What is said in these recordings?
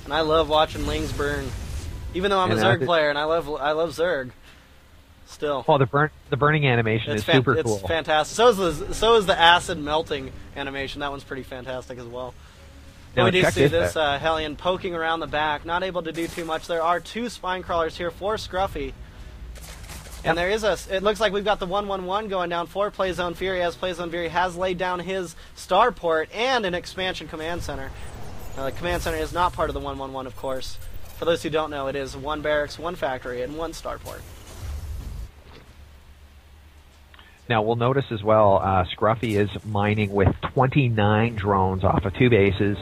And I love watching Lings burn. Even though I'm a Zerg player, and I love Zerg. Still. Oh, the burning animation is super cool. It's fantastic. So is the acid melting animation. That one's pretty fantastic as well. Now, we do see this Hellion poking around the back, not able to do too much. There are 2 spine crawlers here for Scruffy. And there is it looks like we've got the 1-1-1 going down for Playzone Fury, as Playzone Fury has laid down his starport and an expansion command center. The command center is not part of the 1-1-1, of course. For those who don't know, it is 1 barracks, 1 factory, and 1 starport. Now, we'll notice as well, Scruffy is mining with 29 drones off of 2 bases,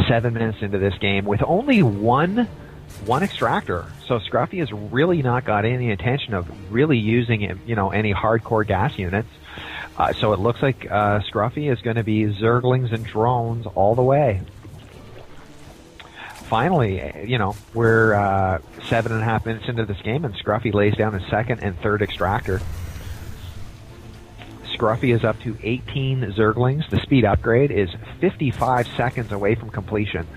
7 minutes into this game, with only one extractor. So Scruffy has really not got any intention of really using, any hardcore gas units. So it looks like Scruffy is going to be Zerglings and drones all the way. Finally, we're 7.5 minutes into this game, and Scruffy lays down his 2nd and 3rd extractor. Scruffy is up to 18 Zerglings. The speed upgrade is 55 seconds away from completion.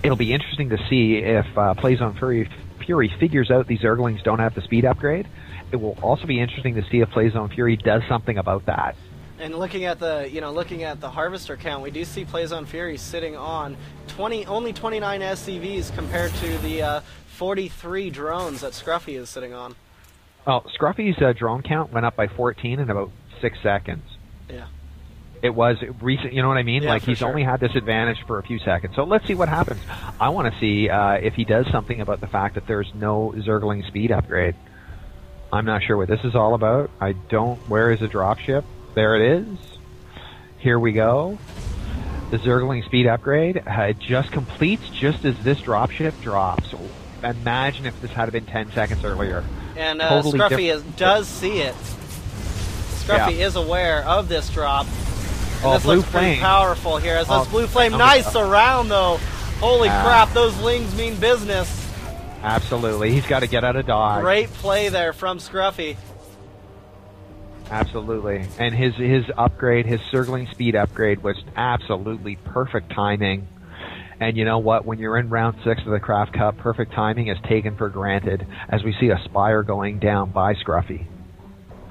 It'll be interesting to see if Playzone Fury figures out these Zerglings don't have the speed upgrade. It will also be interesting to see if Playzone Fury does something about that. And looking at the harvester count, we do see Playzone Fury sitting on only 29 SCVs compared to the 43 drones that Scruffy is sitting on. Well, Scruffy's drone count went up by 14 in about 6 seconds. Yeah. It was recent, you know what I mean? Yeah, like, he's only had this advantage for a few seconds. So let's see what happens. I want to see if he does something about the fact that there's no Zergling speed upgrade. I'm not sure what this is all about. Where is the dropship? There it is. Here we go. The Zergling speed upgrade just completes just as this dropship drops. Imagine if this had been 10 seconds earlier. And Scruffy does see it. Scruffy is aware of this drop. And this looks pretty powerful here. As this blue flame, nice surround though. Holy crap, those Lings mean business. Absolutely. He's got to get out of dodge. Great play there from Scruffy. Absolutely. And his upgrade, his Zergling speed upgrade was absolutely perfect timing. And you know what? When you're in round 6 of the CraftCup, perfect timing is taken for granted as we see a Spire going down by Scruffy.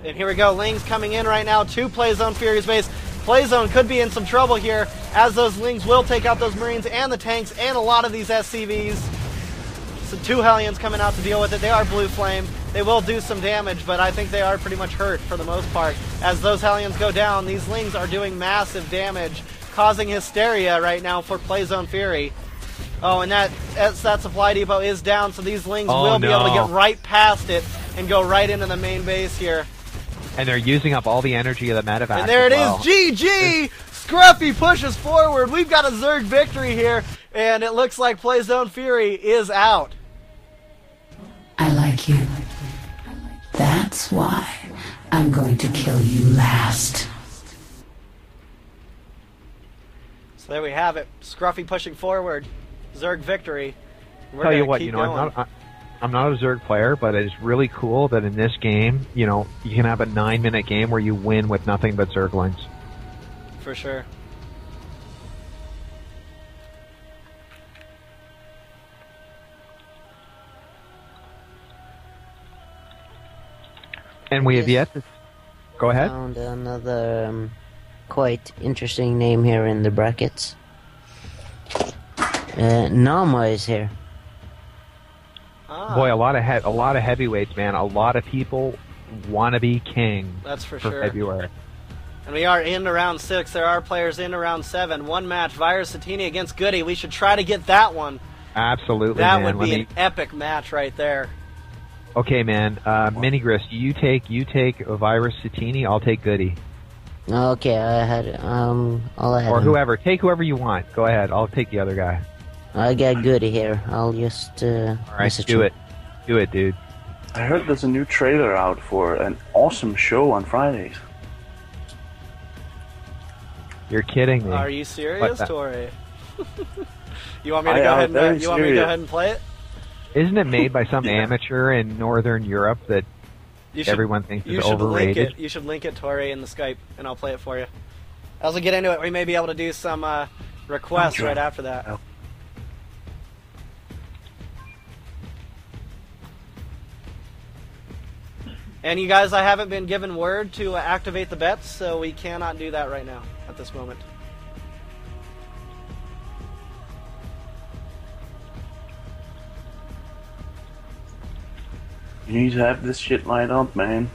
And here we go. Lings coming in right now to Playzone Fury's base. Playzone could be in some trouble here, as those Lings will take out those Marines and the tanks and a lot of these SCVs. So 2 Hellions coming out to deal with it. They are blue flame. They will do some damage, but I think they are pretty much hurt for the most part. As those Hellions go down, these Lings are doing massive damage, causing hysteria right now for Playzone Fury. Oh, and that supply depot is down, so these Lings will be able to get right past it and go right into the main base here. And they're using up all the energy of the medevac. And there it is, GG! Scruffy pushes forward. We've got a Zerg victory here, and it looks like Playzone Fury is out. I like you. That's why I'm going to kill you last. So there we have it. Scruffy pushing forward. Zerg victory. Tell you what, I'm not a Zerg player, but it's really cool that in this game, you can have a 9-minute game where you win with nothing but Zerglings. For sure. And we have yet to... Go ahead. Found another quite interesting name here in the brackets. Naama is here. Boy, a lot of heavyweights, man. A lot of people want to be king. That's for sure. February. And we are into round 6. There are players into round 7. One match, Virus Satini against Goody. We should try to get that one. Absolutely, that man. Would be an epic match right there. Okay, man. Minigris, you take Virus Satini. I'll take Goody. Okay, I'll add or him. whoever. Take whoever you want. Go ahead. I'll take the other guy. I got Goody here. I'll just all right, do it. Do it, dude. I heard there's a new trailer out for an awesome show on Fridays. You're kidding me. Are you serious, Tori? You want me to go ahead and play it? Isn't it made by some amateur in Northern Europe that everyone thinks is overrated? You should link it, Tori, in the Skype, and I'll play it for you. As we get into it, we may be able to do some requests right after that. And you guys, I haven't been given word to activate the bets, so we cannot do that right now at this moment. You need to have this shit lined up, man.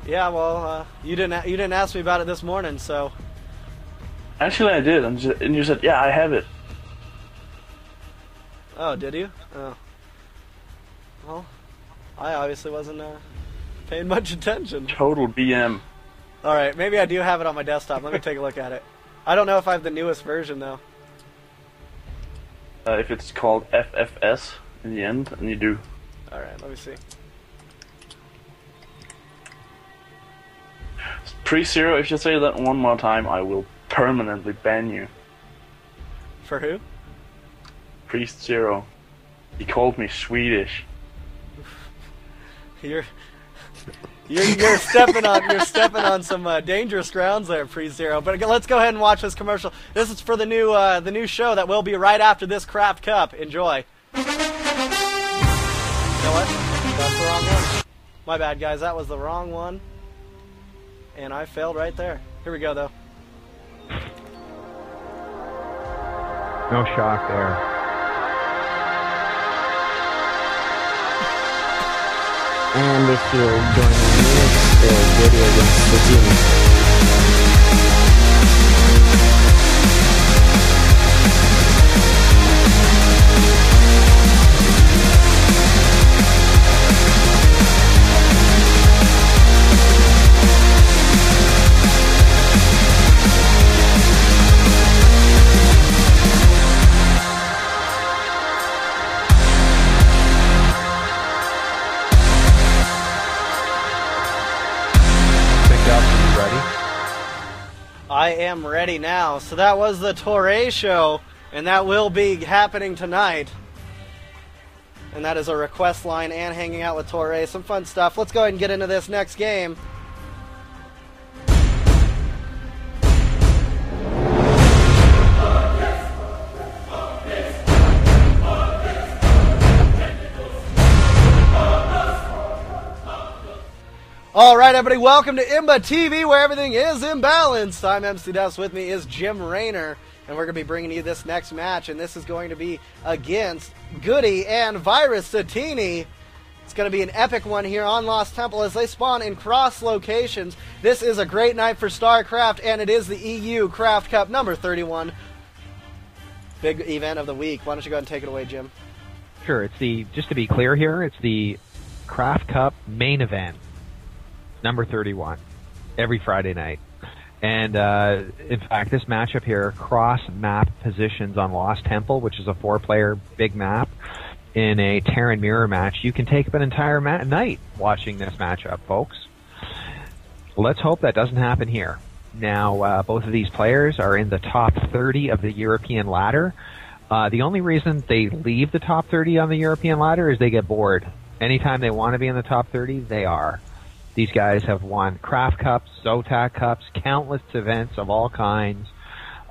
Yeah, well, you didn't ask me about it this morning, so. Actually, I did, and you said, "Yeah, I have it." Oh, did you? Oh. Well, I obviously wasn't paying much attention. Total BM. All right, maybe I do have it on my desktop. Let me take a look at it. I don't know if I have the newest version though. If it's called FFS in the end, and you do. All right, let me see. Pre-zero, if you say that one more time, I will permanently ban you. For who? Priest Zero. He called me Swedish. You're stepping on some dangerous grounds there, Pre-Zero. But let's go ahead and watch this commercial. This is for the new show that will be right after this Craft Cup. Enjoy. You know what? That's the wrong one. My bad, guys. That was the wrong one. And I failed right there. Here we go, though. No shock there. And if you're joining me, it's the Goody against the team. I am ready now. So that was the Torre show, and that will be happening tonight. And that is a request line and hanging out with Torre. Some fun stuff. Let's go ahead and get into this next game. Alright everybody, welcome to IMBA TV where everything is imbalanced. I'm MC Dust, with me is Jim Rayner, and we're going to be bringing you this next match, and this is going to be against Goody and Virus Satini. It's going to be an epic one here on Lost Temple as they spawn in cross locations. This is a great night for StarCraft, and it is the EU Craft Cup number 31. Big event of the week. Why don't you go ahead and take it away, Jim? Sure, just to be clear here, it's the Craft Cup main event. Number 31, every Friday night. And in fact, this matchup here, cross-map positions on Lost Temple, which is a 4-player big map, in a Terran Mirror match. You can take up an entire night watching this matchup, folks. Let's hope that doesn't happen here. Now, both of these players are in the top 30 of the European ladder. The only reason they leave the top 30 on the European ladder is they get bored. Anytime they want to be in the top 30, they are. These guys have won Craft Cups, Zotac Cups, countless events of all kinds.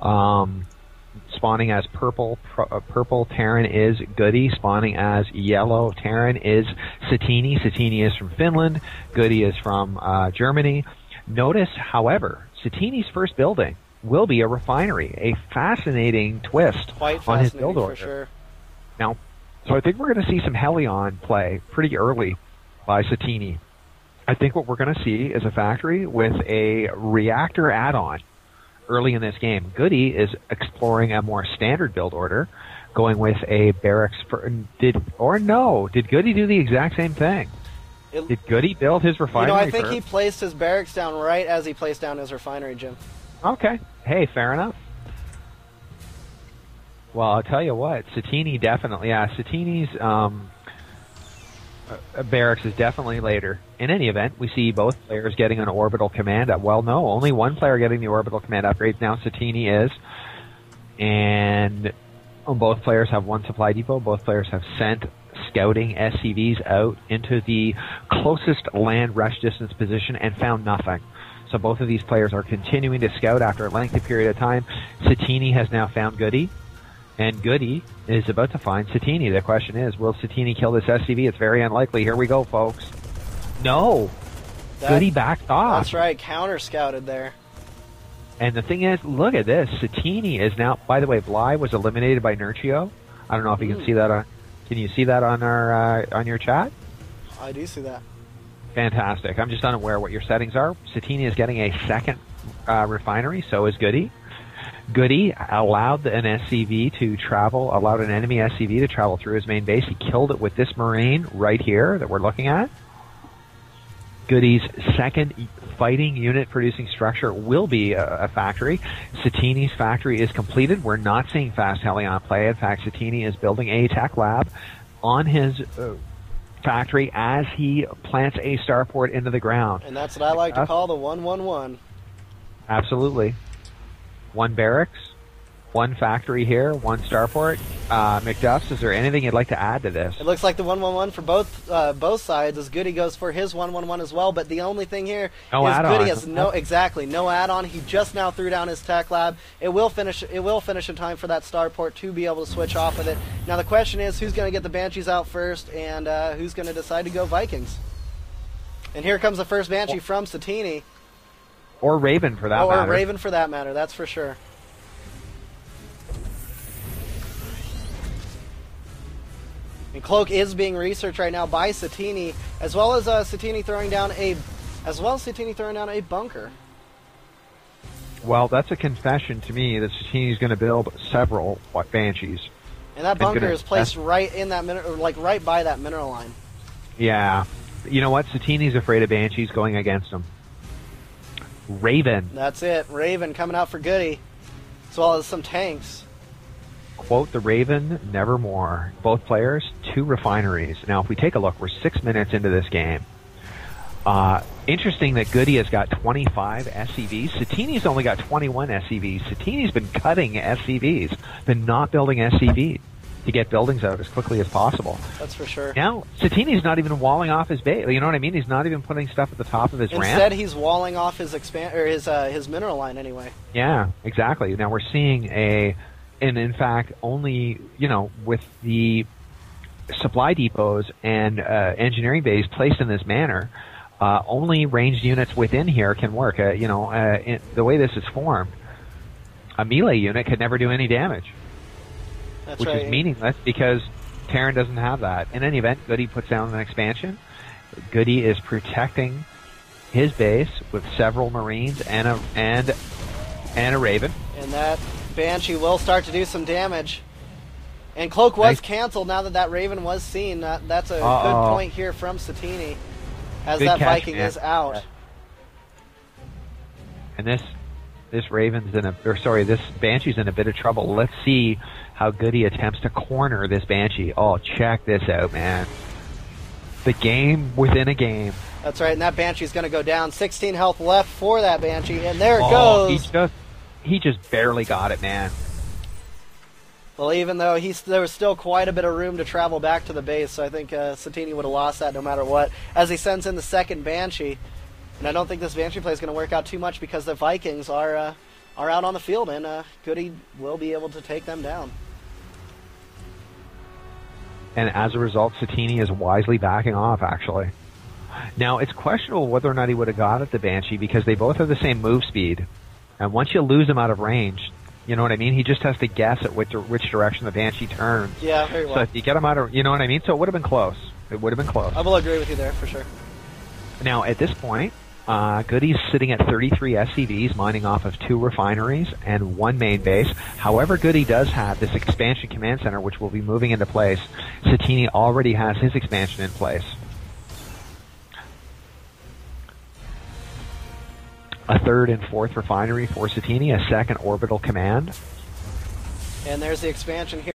Spawning as purple Terran is Goody. Spawning as yellow Terran is Satini. Satini is from Finland. Goody is from Germany. Notice, however, Satini's first building will be a refinery. A fascinating twist on his build order. For sure. Now, so I think we're going to see some Helion play pretty early by Satini. I think what we're going to see is a factory with a reactor add-on early in this game. Goody is exploring a more standard build order, going with a barracks did Goody do the exact same thing? Did Goody build his refinery I think he placed his barracks down right as he placed down his refinery, Jim. Okay. Hey, fair enough. Well, I'll tell you what, Satini definitely, Satini's barracks is definitely later. In any event, we see both players getting an orbital command. Well, no, only one player getting the orbital command upgrades now. Satini is. And both players have one supply depot. Both players have sent scouting SCVs out into the closest land rush distance position and found nothing. So both of these players are continuing to scout after a lengthy period of time. Satini has now found Goody. And Goody is about to find Satini. The question is, will Satini kill this SCV? It's very unlikely. Here we go, folks. No. Goody backed off. That's right, counter scouted there. And the thing is, look at this. Satini is now. By the way, Bly was eliminated by Nurchio. I don't know if you can see that on. Can you see that on our on your chat? I do see that. Fantastic. I'm just unaware what your settings are. Satini is getting a second refinery. So is Goody. Goody allowed an SCV to travel. Allowed an enemy SCV to travel through his main base. He killed it with this Marine right here that we're looking at. Goody's second fighting unit producing structure will be a factory. Satini's factory is completed. We're not seeing fast heli on play. In fact, Satini is building a tech lab on his factory as he plants a starport into the ground. And that's what I like to call the 1-1-1. Absolutely. One barracks, one factory here, one starport. McDuffs, is there anything you'd like to add to this? It looks like the 1-1-1 for both sides as Goody goes for his 1-1-1 as well, but the only thing here is Goody has no add-on. He just now threw down his tech lab. It will finish in time for that starport to be able to switch off with it. Now the question is who's going to get the Banshees out first and who's going to decide to go Vikings. And here comes the first Banshee from Satini. Or Raven for that matter. Or Raven for that matter, that's for sure. And Cloak is being researched right now by Satini, as well as Satini throwing down a bunker. Well, that's a confession to me that Satini's going to build several Banshees. And that bunker is placed right in that right by that mineral line. Yeah, you know what? Satini's afraid of Banshees going against him. Raven. That's it. Raven coming out for Goody, as well as some tanks. Quote the Raven, nevermore. Both players, 2 refineries. Now, if we take a look, we're 6 minutes into this game. Interesting that Goody has got 25 SCVs. Satini's only got 21 SCVs. Satini's been cutting SCVs, been not building SCVs to get buildings out as quickly as possible. That's for sure. Now, Satini's not even walling off his base. You know what I mean? He's not even putting stuff at the top of his ramp. Instead, he's walling off his his mineral line anyway. Yeah, exactly. Now we're seeing and in fact, only, with the supply depots and engineering bays placed in this manner, only ranged units within here can work. The way this is formed, a melee unit could never do any damage. That's which is meaningless because Terran doesn't have that. In any event, Goody puts down an expansion. Goody is protecting his base with several Marines and a Raven. And that Banshee will start to do some damage. And Cloak was canceled now that Raven was seen. That's a good point here from Satini as good that catch, Viking man. is out. And this this Banshee's in a bit of trouble. Let's see how Goody attempts to corner this Banshee. Oh, check this out, man. The game within a game. That's right, and that Banshee's going to go down. 16 health left for that Banshee, and there it goes. He just barely got it, man. Well, even though there was still quite a bit of room to travel back to the base, so I think Satini would have lost that no matter what, as he sends in the second Banshee. And I don't think this Banshee play is going to work out too much because the Vikings are out on the field, and Goody will be able to take them down. And as a result, Satini is wisely backing off, actually. Now, it's questionable whether or not he would have got at the Banshee because they both have the same move speed. And once you lose him out of range, you know what I mean? He just has to guess at which direction the Banshee turns. Yeah, very well. So if you get him out of, you know what I mean? So it would have been close. It would have been close. I will agree with you there, for sure. Now, at this point, Goody's sitting at 33 SCVs, mining off of 2 refineries and 1 main base. However, Goody does have this expansion command center, which will be moving into place. Satini already has his expansion in place. A 3rd and 4th refinery for Satini, a 2nd orbital command. And there's the expansion here.